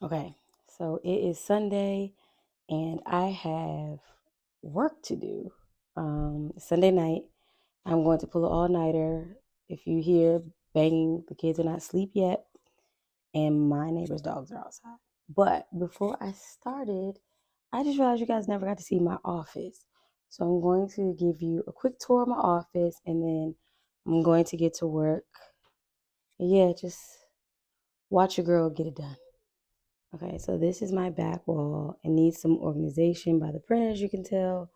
Okay, so it is Sunday and I have work to do. Sunday night, I'm going to pull an all nighter. If you hear banging, the kids are not asleep yet, and my neighbor's dogs are outside. But before I started, I just realized you guys never got to see my office. So I'm going to give you a quick tour of my office and then I'm going to get to work. Yeah, just watch your girl get it done. Okay, so this is my back wall. It needs some organization by the printer, as you can tell.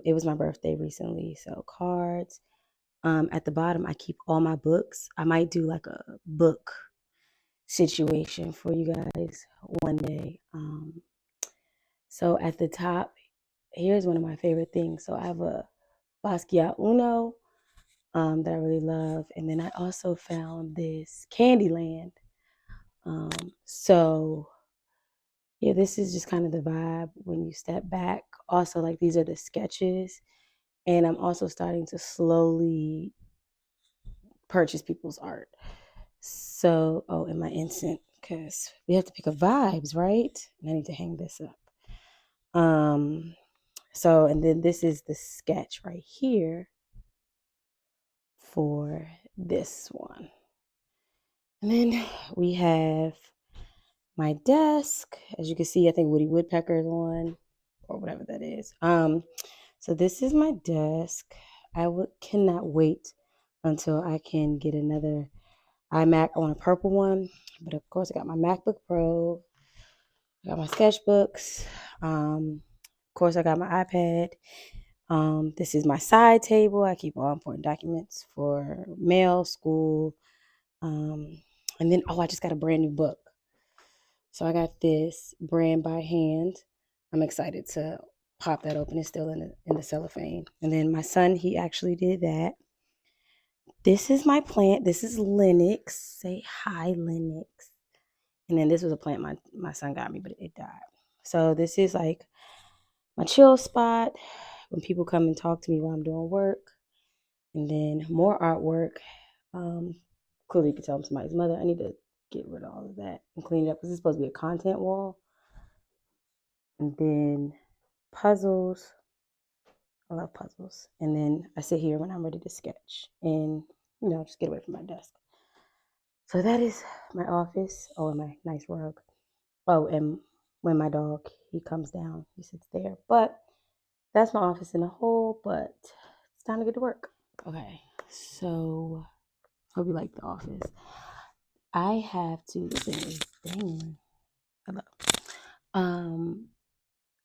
It was my birthday recently, so cards. At the bottom, I keep all my books. I might do like a book situation for you guys one day. So at the top, here's one of my favorite things. So I have a Basquiat Uno that I really love, and then I also found this Candyland. Um, so Yeah, this is just kind of the vibe when you step back. Also, like these are the sketches, and I'm also starting to slowly purchase people's art. So, oh, and my incense, because we have to pick up vibes, right? And I need to hang this up. Um, and then this is the sketch right here for this one. And then we have my desk. As you can see, I think Woody Woodpecker is on, or whatever that is. So this is my desk. Cannot wait until I can get another iMac. I want a purple one, but of course I got my MacBook Pro. I got my sketchbooks. Of course I got my iPad. This is my side table. I keep all important documents for mail, school, and then I just got a brand new book. So I got this Brand by Hand. I'm excited to pop that open. It's still in the cellophane. And then my son, he actually did that. This is my plant. This is Linux. Say hi, Linux. And then this was a plant my son got me, but it died. So this is like my chill spot when people come and talk to me while I'm doing work. And then more artwork. Clearly you can tell I'm somebody's mother. I need to get rid of all of that and clean it up because it's supposed to be a content wall. And then puzzles. I love puzzles. And then I sit here when I'm ready to sketch and, just get away from my desk. So that is my office. Oh, and my nice rug. Oh, and when my dog, he comes down, he sits there. But that's my office in a whole, but it's time to get to work. Okay, so hope you like the office. I have to, this thing is dangling. Hello.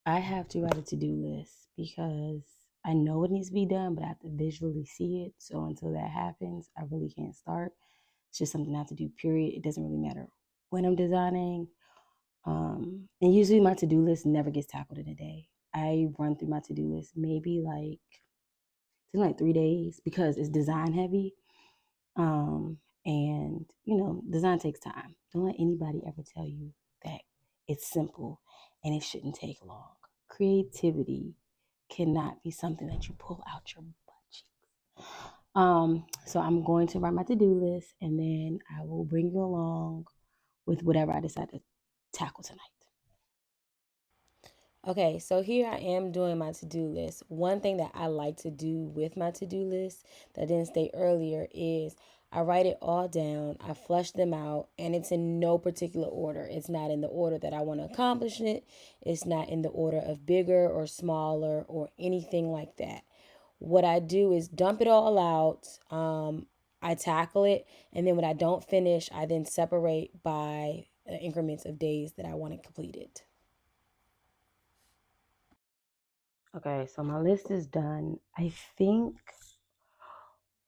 I have to write a to-do list because I know it needs to be done, but I have to visually see it. So until that happens, I really can't start. It's just something I have to do, period. It doesn't really matter when I'm designing. And usually my to-do list never gets tackled in a day. I run through my to-do list maybe like 3 days because it's design heavy. And design takes time. Don't let anybody ever tell you that it's simple and it shouldn't take long. Creativity cannot be something that you pull out your butt cheeks. So I'm going to write my to-do list and then I will bring you along with whatever I decide to tackle tonight. Okay, so here I am doing my to-do list. One thing that I like to do with my to-do list that I didn't state earlier is I write it all down, I flush them out, and it's in no particular order. It's not in the order that I want to accomplish it. It's not in the order of bigger or smaller or anything like that. What I do is dump it all out. I tackle it, and then when I don't finish, I then separate by increments of days that I want to complete it. Okay, so my list is done. I think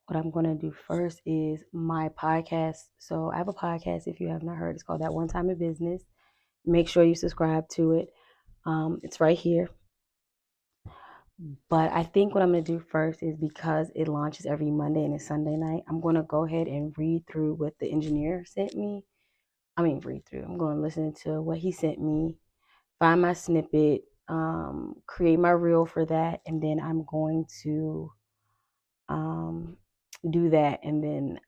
what I'm going to do first is my podcast. So I have a podcast, if you have not heard, it's called That One Time in Business. Make sure you subscribe to it. It's right here. But I think what I'm going to do first is because it launches every Monday and it's Sunday night, I'm going to go ahead and read through what the engineer sent me. Read through. I'm going to listen to what he sent me, find my snippet, create my reel for that, and then I'm going to do that and then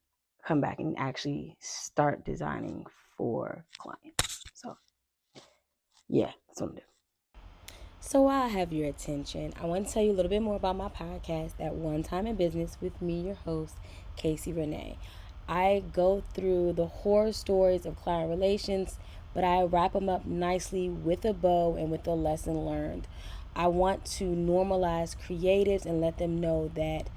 come back and actually start designing for clients. So Yeah, that's what I'm doing. So while I have your attention, I want to tell you a little bit more about my podcast, At One Time in Business, with me, your host, Casey Renee. I go through the horror stories of client relations, but I wrap them up nicely with a bow and with a lesson learned. I want to normalize creatives and let them know that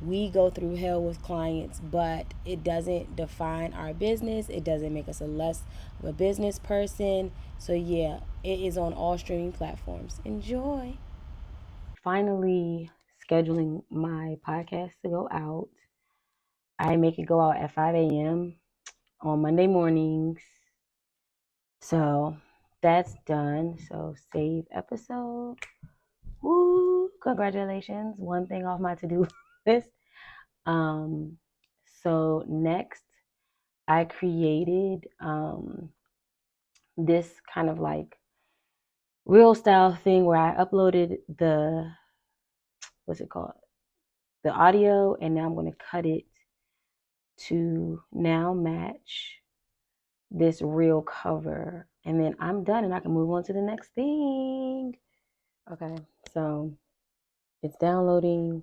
we go through hell with clients, but it doesn't define our business. It doesn't make us a less of a business person. So, yeah, it is on all streaming platforms. Enjoy. Finally, scheduling my podcast to go out. I make it go out at 5 a.m. on Monday mornings. So, that's done. So, save episode. Woo! Congratulations. One thing off my to do list. So next I created this kind of like real style thing where I uploaded the what's it called? The audio, and now I'm going to cut it to now match this real cover, and then I'm done and I can move on to the next thing. Okay, so it's downloading.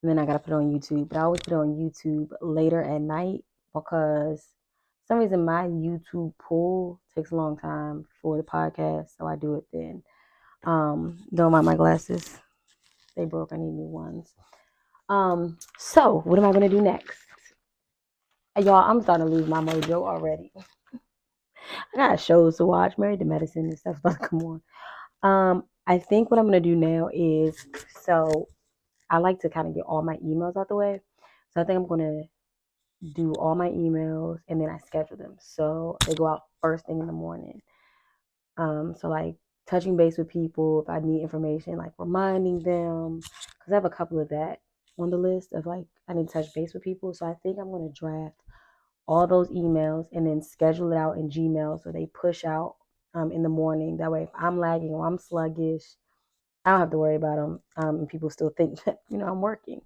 And then I gotta put it on YouTube. But I always put it on YouTube later at night because for some reason my YouTube pull takes a long time for the podcast, so I do it then. Don't mind my glasses. They broke. I need new ones. So what am I gonna do next? Y'all, I'm starting to lose my mojo already. I got shows to watch, Married to Medicine and stuff about to come on. I think what I'm gonna do now is, so I like to kind of get all my emails out the way. So I think I'm gonna do all my emails and then I schedule them. So they go out first thing in the morning. So like touching base with people if I need information, like reminding them, because I have a couple of that on the list of like I need to touch base with people. So I think I'm gonna draft all those emails and then schedule it out in Gmail so they push out in the morning. That way, if I'm lagging or I'm sluggish, I don't have to worry about them. And people still think that I'm working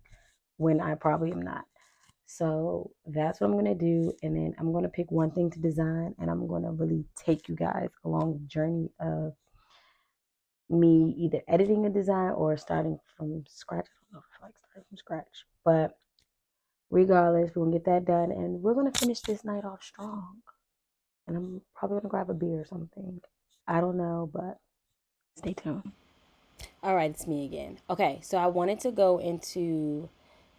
when I probably am not. So that's what I'm going to do. And then I'm going to pick one thing to design, and I'm going to really take you guys along the journey of me either editing a design or starting from scratch. I don't know if I like starting from scratch, but regardless, we're going to get that done, and we're going to finish this night off strong. And I'm probably going to grab a beer or something. I don't know, but stay tuned. All right, it's me again. Okay, so I wanted to go into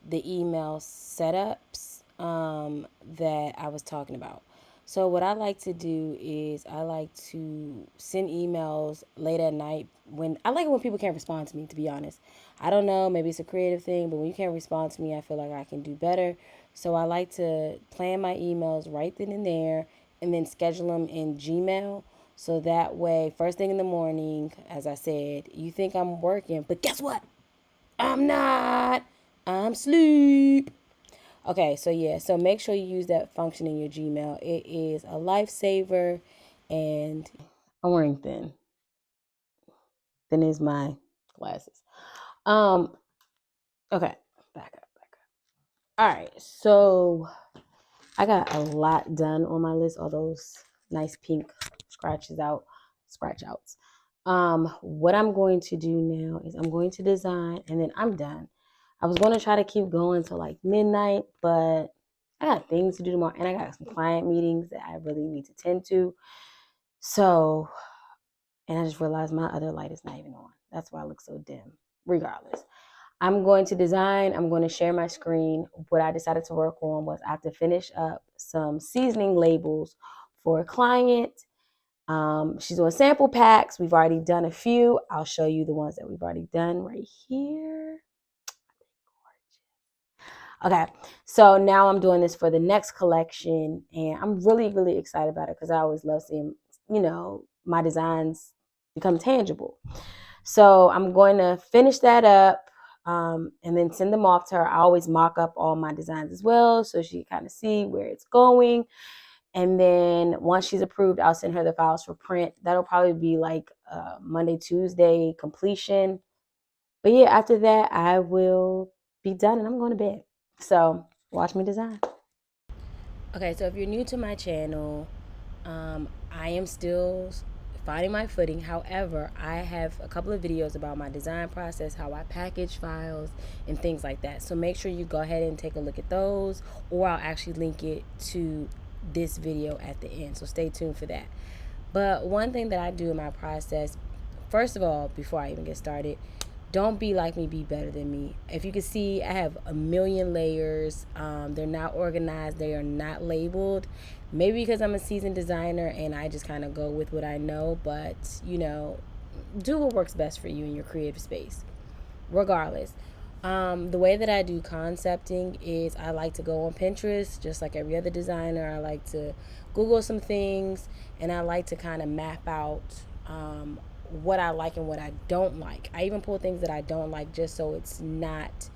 the email setups that I was talking about. So what I like to do is I like to send emails late at night when I like it when people can't respond to me, to be honest. I don't know, maybe it's a creative thing, but when you can't respond to me, I feel like I can do better. So I like to plan my emails right then and there and then schedule them in Gmail. So that way, first thing in the morning, as I said, you think I'm working, but guess what? I'm not. I'm asleep. Okay, so yeah, so make sure you use that function in your Gmail. It is a lifesaver, and I'm wearing thin. Thin is my glasses. Okay, back up. All right, so I got a lot done on my list. All those nice pink scratch outs. What I'm going to do now is I'm going to design, and then I'm done. I was going to try to keep going till like midnight, but I got things to do tomorrow, and I got some client meetings that I really need to tend to. So, and I just realized my other light is not even on. That's why I look so dim. Regardless, I'm going to design. I'm going to share my screen. What I decided to work on was I have to finish up some seasoning labels for a client. She's doing sample packs. We've already done a few. I'll show you the ones that we've already done right here. Okay, so now I'm doing this for the next collection, and I'm really, really excited about it because I always love seeing, my designs become tangible. So I'm going to finish that up and then send them off to her. I always mock up all my designs as well so she can kind of see where it's going. And then once she's approved, I'll send her the files for print. That'll probably be like Monday, Tuesday completion. But yeah, after that, I will be done and I'm going to bed. So watch me design. Okay, so if you're new to my channel, I am still finding my footing. However, I have a couple of videos about my design process, how I package files and things like that. So make sure you go ahead and take a look at those, or I'll actually link it to this video at the end. So stay tuned for that. But one thing that I do in my process, first of all, before I even get started, don't be like me, be better than me. If you can see, I have a million layers. They're not organized, they are not labeled. Maybe because I'm a seasoned designer and I just kind of go with what I know, but you know, do what works best for you in your creative space. Regardless, the way that I do concepting is I like to go on Pinterest, just like every other designer. I like to Google some things, and I like to kind of map out what I like and what I don't like. I even pull things that I don't like just so it's not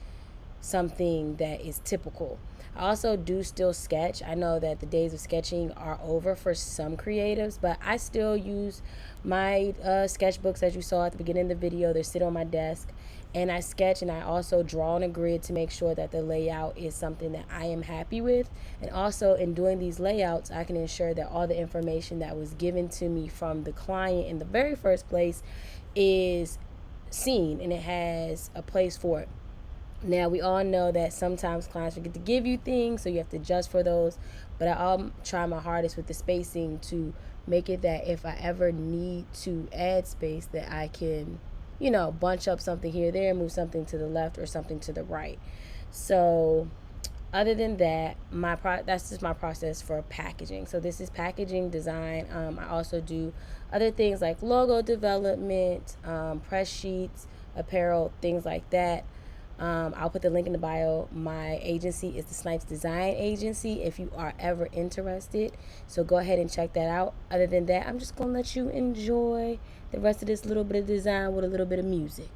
something that is typical. I also do still sketch. I know that the days of sketching are over for some creatives, but I still use my sketchbooks as you saw at the beginning of the video. They sit on my desk and I sketch, and I also draw on a grid to make sure that the layout is something that I am happy with. And also in doing these layouts, I can ensure that all the information that was given to me from the client in the very first place is seen and it has a place for it. Now, we all know that sometimes clients forget to give you things, so you have to adjust for those. But I'll try my hardest with the spacing to make it that if I ever need to add space, that I can, you know, bunch up something here, there, move something to the left or something to the right. So, other than that, that's just my process for packaging. So this is packaging design. I also do other things like logo development, press sheets, apparel, things like that. I'll put the link in the bio. My agency is the Snipes Design Agency if you are ever interested. So go ahead and check that out. Other than that, I'm just going to let you enjoy the rest of this little bit of design with a little bit of music.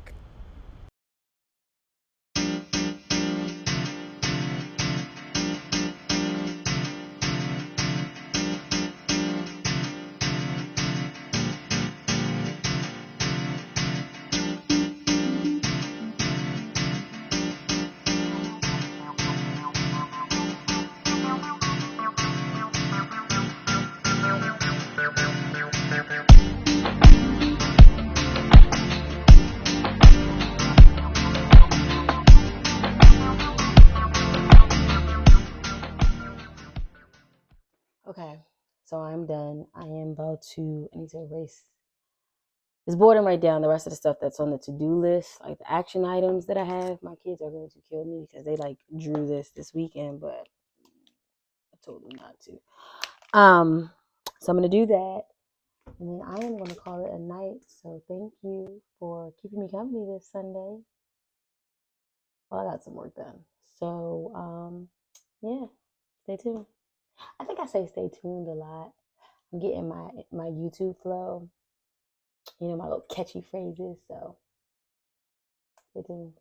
Okay, so I'm done. I need to erase. It's boredom right down the rest of the stuff that's on the to-do list, like the action items that I have. My kids are going to kill me because they like drew this weekend, but I told them not to. So I'm going to do that. And then I am going to call it a night. So thank you for keeping me company this Sunday. Well, I got some work done. So, yeah, stay tuned. I think I say stay tuned a lot. I'm getting my YouTube flow, you know, my little catchy phrases. So stay tuned.